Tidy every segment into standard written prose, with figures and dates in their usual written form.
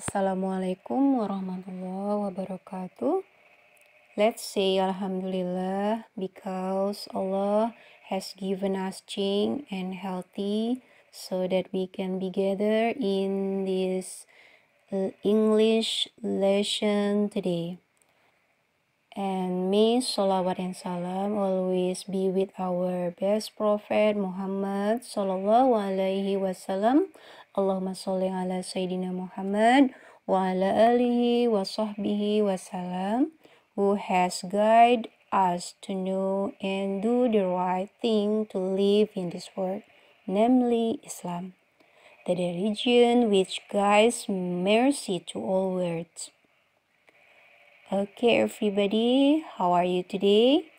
Assalamualaikum warahmatullahi wabarakatuh. Let's say Alhamdulillah because Allah has given us strength and healthy so that we can be together in this English lesson today. And may salawat and salam always be with our best prophet Muhammad sallallahu alaihi wasallam. Allahumma sholli ala Sayyidina Muhammad wa ala alihi wa sahbihi wasallam, who has guided us to know and do the right thing to live in this world, namely Islam, the religion which guides mercy to all worlds. Okay, everybody, how are you today?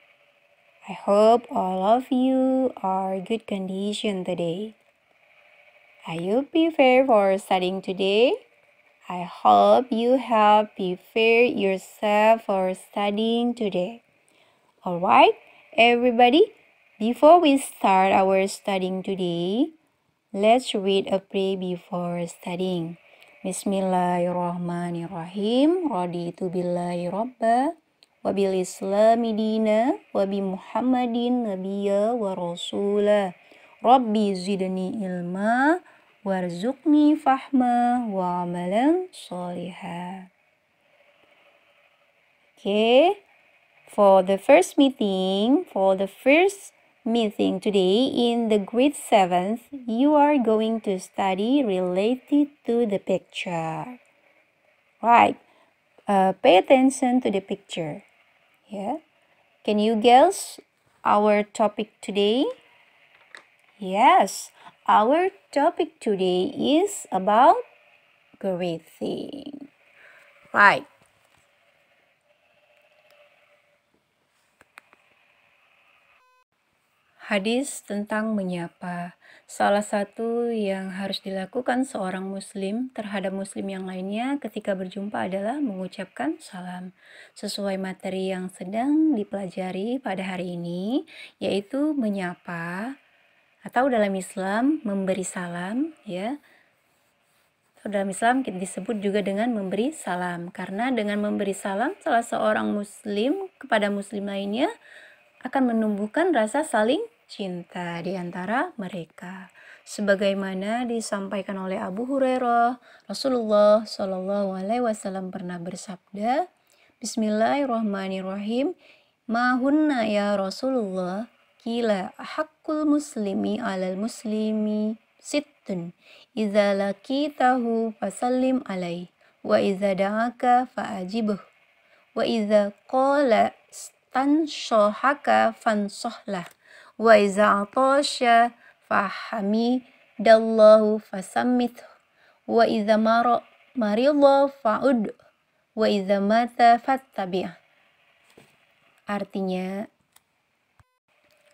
I hope all of you are good condition today. Are you prepared for studying today? I hope you have prepared yourself for studying today. Alright, everybody, before we start our studying today, let's read a prayer before studying. Bismillahirrahmanirrahim. Raditu billahi rabba wa bil islami dina wa bi muhammadin nabiyya wa rasula. Rabbi zidni ilma warzuqni fahma wa amalan sholihah. Okay, for the first meeting today in the grade 7th, you are going to study related to the picture. Right, pay attention to the picture. Yeah, can you guess our topic today? Yes, our topic today is about greeting. Right. Hadis tentang menyapa. Salah satu yang harus dilakukan seorang muslim terhadap muslim yang lainnya ketika berjumpa adalah mengucapkan salam. Sesuai materi yang sedang dipelajari pada hari ini, yaitu menyapa atau dalam Islam memberi salam, ya. Dalam Islam disebut juga dengan memberi salam, karena dengan memberi salam salah seorang muslim kepada muslim lainnya akan menumbuhkan rasa saling cinta di antara mereka. Sebagaimana disampaikan oleh Abu Hurairah, Rasulullah Shallallahu alaihi wasallam pernah bersabda, Bismillahirrahmanirrahim, Mahunna ya Rasulullah, kila haqqul muslimi alal muslimi sittun, idza laqitahu fasallim alaih, wa idza da'aka fa'ajibuh, wa idza qala tanshohaka fansohlah, wa iza atasya fahamidallahu fasammith, wa iza maridha fa'ud, wa iza mata fattabi'.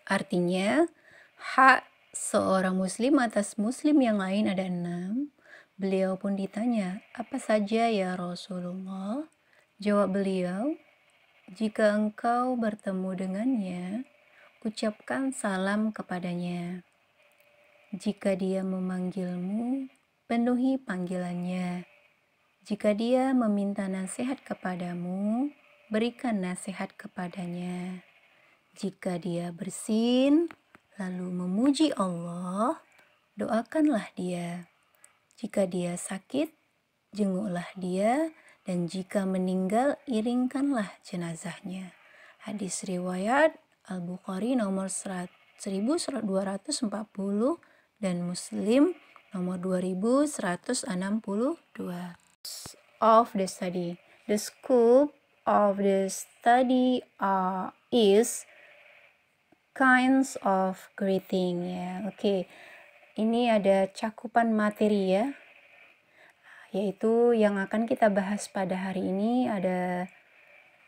Artinya hak seorang muslim atas muslim yang lain ada 6. Beliau pun ditanya, apa saja ya Rasulullah? Jawab beliau, jika engkau bertemu dengannya, ucapkan salam kepadanya. Jika dia memanggilmu, penuhi panggilannya. Jika dia meminta nasihat kepadamu, berikan nasihat kepadanya. Jika dia bersin, lalu memuji Allah, doakanlah dia. Jika dia sakit, jenguklah dia. Dan jika meninggal, iringkanlah jenazahnya. Hadis riwayat Al-Bukhari nomor 1240 dan Muslim nomor 2162. Of the study. The scope of the study is kinds of greeting, ya. Oke. Ini ada cakupan materi, ya. Yaitu yang akan kita bahas pada hari ini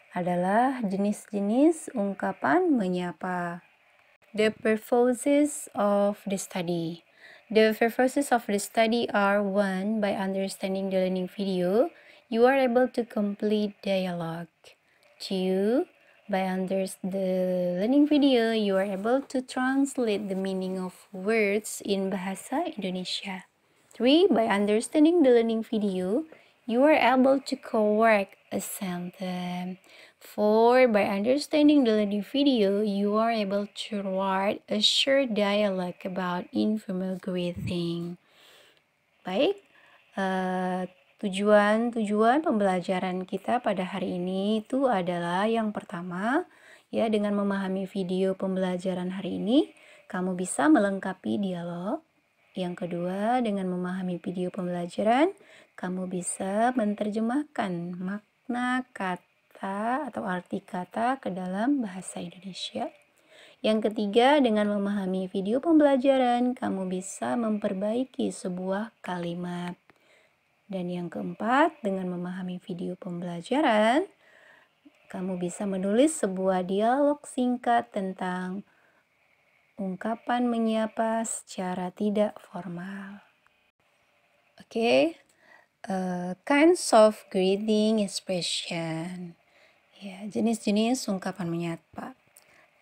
adalah jenis-jenis ungkapan menyapa. The purposes of the study. The purposes of the study are 1. By understanding the learning video, you are able to complete dialogue. 2. By understanding the learning video, you are able to translate the meaning of words in Bahasa Indonesia. 3. By understanding the learning video, you are able to correct a sentence. 4. By understanding the learning video, you are able to write a short dialogue about informal greeting. Baik, tujuan pembelajaran kita pada hari ini itu adalah yang pertama, ya, dengan memahami video pembelajaran hari ini, kamu bisa melengkapi dialog. Yang kedua, dengan memahami video pembelajaran, kamu bisa menerjemahkan makna kata atau arti kata ke dalam bahasa Indonesia. Yang ketiga, dengan memahami video pembelajaran, kamu bisa memperbaiki sebuah kalimat. Dan yang keempat, dengan memahami video pembelajaran, kamu bisa menulis sebuah dialog singkat tentang ungkapan menyapa secara tidak formal. Oke, kinds of greeting expression. Ya, jenis-jenis ungkapan menyapa.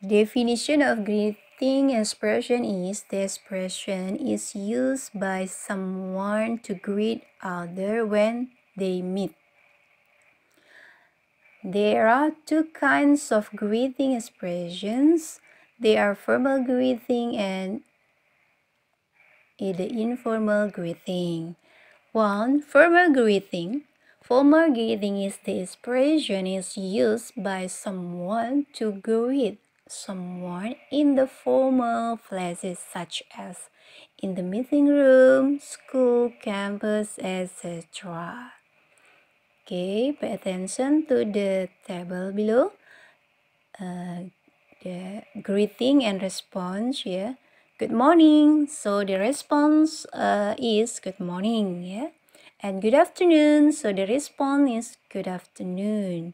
Definition of greeting expression is the expression is used by someone to greet other when they meet. There are two kinds of greeting expressions. They are formal greeting and the informal greeting. 1. Formal greeting. Formal greeting is the expression is used by someone to greet someone in the formal places such as in the meeting room, school, campus, etc. Okay, pay attention to the table below. The greeting and response, yeah. Good morning. So the response is good morning, yeah. And good afternoon. So the response is good afternoon.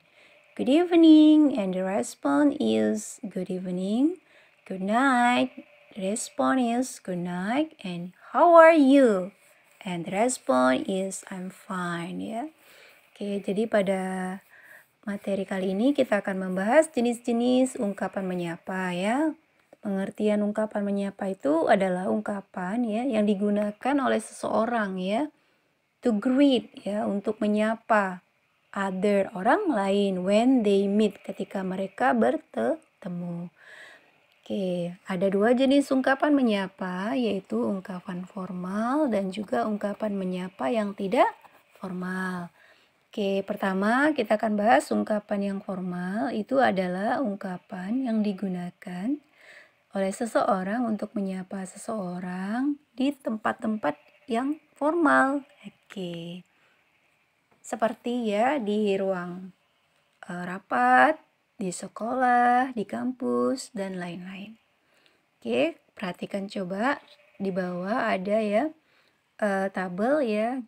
Good evening, and the response is good evening. Good night, the response is good night. And how are you? And the response is I'm fine, ya. Oke, jadi pada materi kali ini kita akan membahas jenis-jenis ungkapan menyapa, ya. Pengertian ungkapan menyapa itu adalah ungkapan, ya, yang digunakan oleh seseorang, ya, to greet, ya, untuk menyapa other, orang lain, when they meet, ketika mereka bertemu. Oke, ada dua jenis ungkapan menyapa, yaitu ungkapan formal dan juga ungkapan menyapa yang tidak formal. Oke, pertama kita akan bahas ungkapan yang formal. Itu adalah ungkapan yang digunakan oleh seseorang untuk menyapa seseorang di tempat-tempat yang formal. Oke. Seperti, ya, di ruang rapat, di sekolah, di kampus, dan lain-lain. Oke, perhatikan coba di bawah ada, ya, tabel, ya,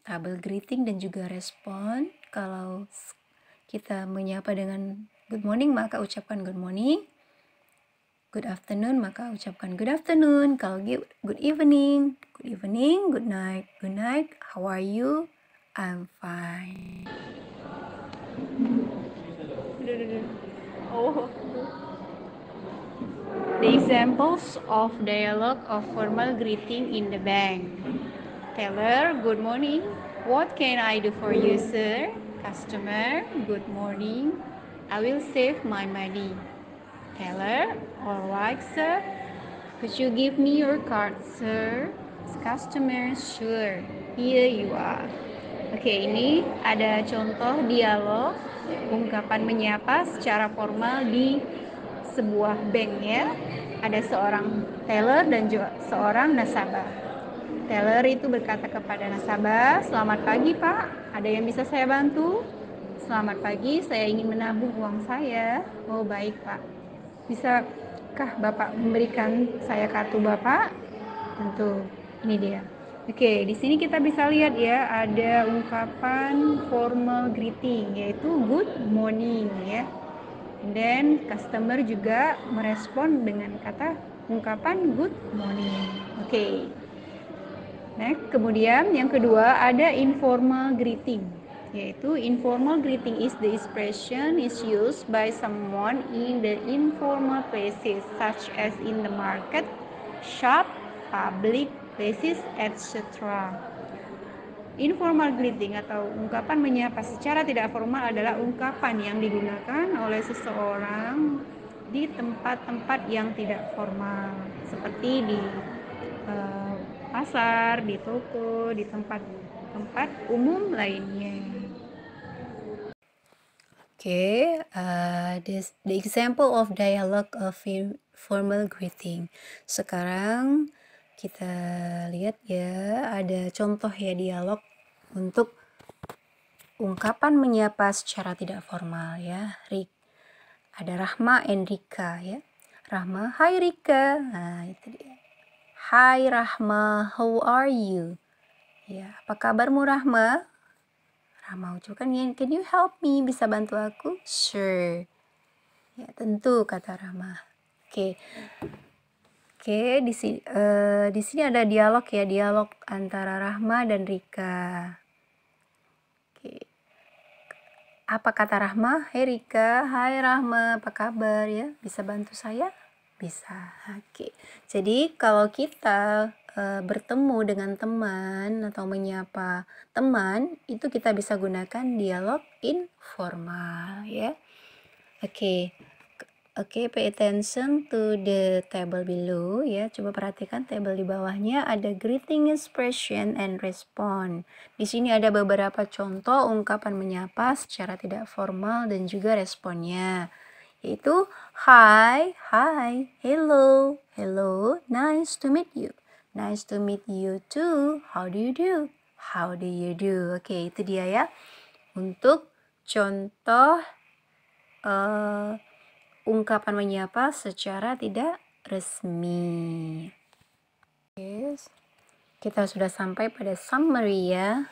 tabel greeting dan juga respon. Kalau kita menyapa dengan good morning, maka ucapkan good morning. Good afternoon, maka ucapkan good afternoon. Kalau good evening, good evening. Good night, good night. How are you? I'm fine. The examples of dialogue of formal greeting in the bank. Teller, good morning. What can I do for you, sir? Customer, good morning. I will save my money. Teller, all right, sir. Could you give me your card, sir? Customer, sure. Here you are. Oke, ini ada contoh dialog ungkapan menyapa secara formal di sebuah bank, ya. Ada seorang teller dan juga seorang nasabah. Teller itu berkata kepada nasabah, "Selamat pagi, Pak. Ada yang bisa saya bantu?" "Selamat pagi, saya ingin menabung uang saya." "Oh, baik, Pak. Bisakah Bapak memberikan saya kartu Bapak?" "Tentu. Ini dia." Oke, di sini kita bisa lihat, ya, ada ungkapan formal greeting, yaitu good morning, ya. Dan customer juga merespon dengan kata ungkapan good morning. Oke. Next, kemudian yang kedua ada informal greeting, yaitu informal greeting is the expression is used by someone in the informal places such as in the market, shop, public places, etc. Informal greeting atau ungkapan menyapa secara tidak formal adalah ungkapan yang digunakan oleh seseorang di tempat-tempat yang tidak formal, seperti di pasar, di toko, di tempat-tempat umum lainnya. Okay, the example of dialogue of formal greeting. Sekarang kita lihat ya, ada contoh ya dialog untuk ungkapan menyapa secara tidak formal ya. Ada Rahma and Rika ya. Rahma, "Hai Rika." Nah, itu dia. "Hai Rahma, how are you?" Ya, apa kabarmu Rahma? Rahma ucapkan, "Can you help me? Bisa bantu aku?" "Sure." Ya, tentu, kata Rahma. Oke, di sini ada dialog ya, dialog antara Rahma dan Rika. Oke. Apa kata Rahma? "Hai Rika." "Hai Rahma, apa kabar ya? Bisa bantu saya?" Bisa. Oke. Jadi kalau kita bertemu dengan teman atau menyapa teman, itu kita bisa gunakan dialog informal ya. Oke. Oke, pay attention to the table below ya. Coba perhatikan table di bawahnya ada greeting expression and respond. Di sini ada beberapa contoh ungkapan menyapa secara tidak formal dan juga responnya. Yaitu hi, hi, hello, hello, nice to meet you. Nice to meet you too. How do you do? How do you do? Oke, itu dia ya. Untuk contoh ungkapan menyapa secara tidak resmi. Yes. Kita sudah sampai pada summary ya,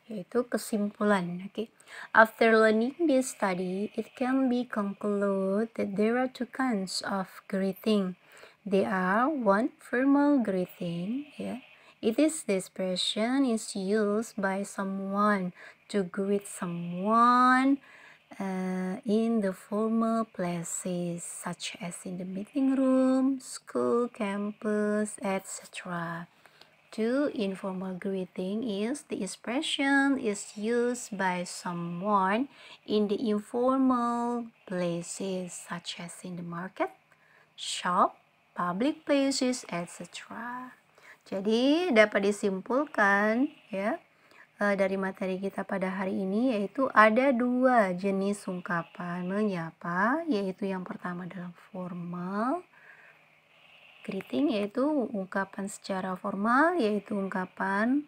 yaitu kesimpulan. Okay. After learning this study, it can be concluded that there are two kinds of greeting. They are one formal greeting. Yeah. It is the expression is used by someone to greet someone in the formal places such as in the meeting room, school, campus, etc. Two, informal greeting is the expression is used by someone in the informal places such as in the market, shop, public places, etc. Jadi dapat disimpulkan ya dari materi kita pada hari ini, yaitu ada dua jenis ungkapan menyapa, yaitu yang pertama adalah formal greeting, yaitu ungkapan secara formal, yaitu ungkapan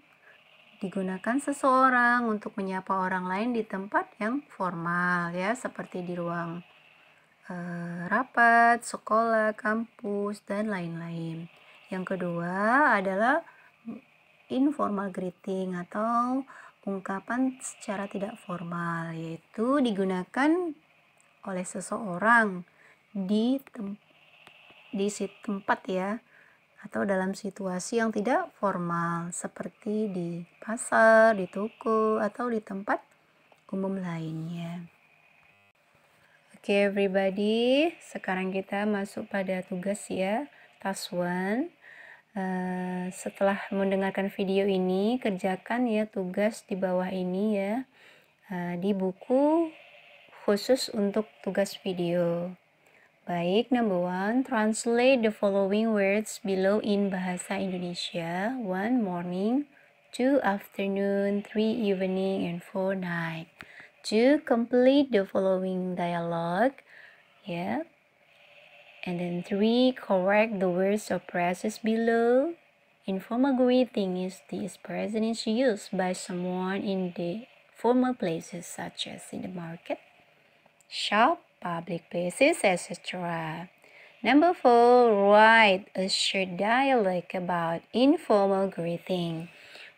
digunakan seseorang untuk menyapa orang lain di tempat yang formal ya, seperti di ruang rapat, sekolah, kampus, dan lain-lain. Yang kedua adalah informal greeting atau ungkapan secara tidak formal, yaitu digunakan oleh seseorang di tempat ya, atau dalam situasi yang tidak formal seperti di pasar, di toko, atau di tempat umum lainnya. Oke, everybody, sekarang kita masuk pada tugas ya, task 1. Setelah mendengarkan video ini, kerjakan ya tugas di bawah ini ya, di buku khusus untuk tugas video. Baik, number 1, translate the following words below in bahasa Indonesia. 1, morning, 2, afternoon, 3, evening, and 4, night. 2, complete the following dialogue. Yeah. And then 3, correct the words or phrases below. Informal greeting is the expression is used by someone in the formal places such as in the market, shop, public places, etc. Number 4, write a short dialogue about informal greeting.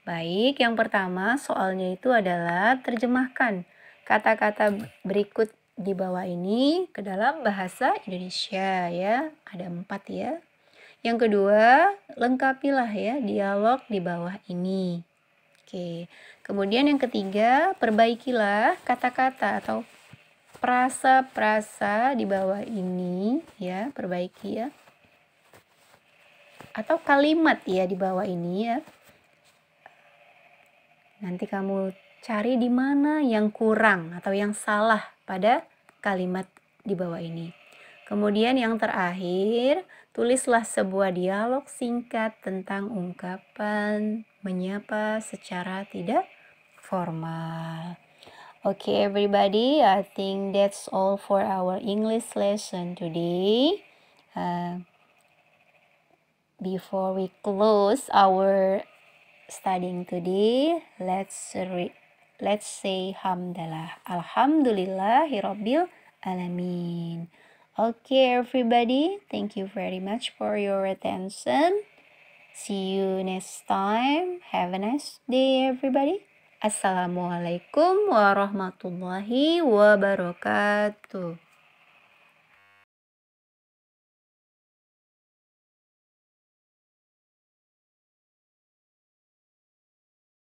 Baik, yang pertama soalnya itu adalah terjemahkan kata-kata berikut di bawah ini ke dalam bahasa Indonesia ya. Ada 4 ya. Yang kedua, lengkapilah ya dialog di bawah ini. Oke. Kemudian yang ketiga, perbaikilah kata-kata atau frasa-frasa di bawah ini ya, perbaiki ya. Atau kalimat ya di bawah ini ya. Nanti kamu cari di mana yang kurang atau yang salah pada kalimat di bawah ini. Kemudian yang terakhir, tulislah sebuah dialog singkat tentang ungkapan menyapa secara tidak formal. Okay, everybody, I think that's all for our English lesson today. Before we close our studying today, let's say hamdalah. Alhamdulillahirabbil alamin. Okay, everybody, thank you very much for your attention. See you next time. Have a nice day, everybody. Assalamualaikum warahmatullahi wabarakatuh.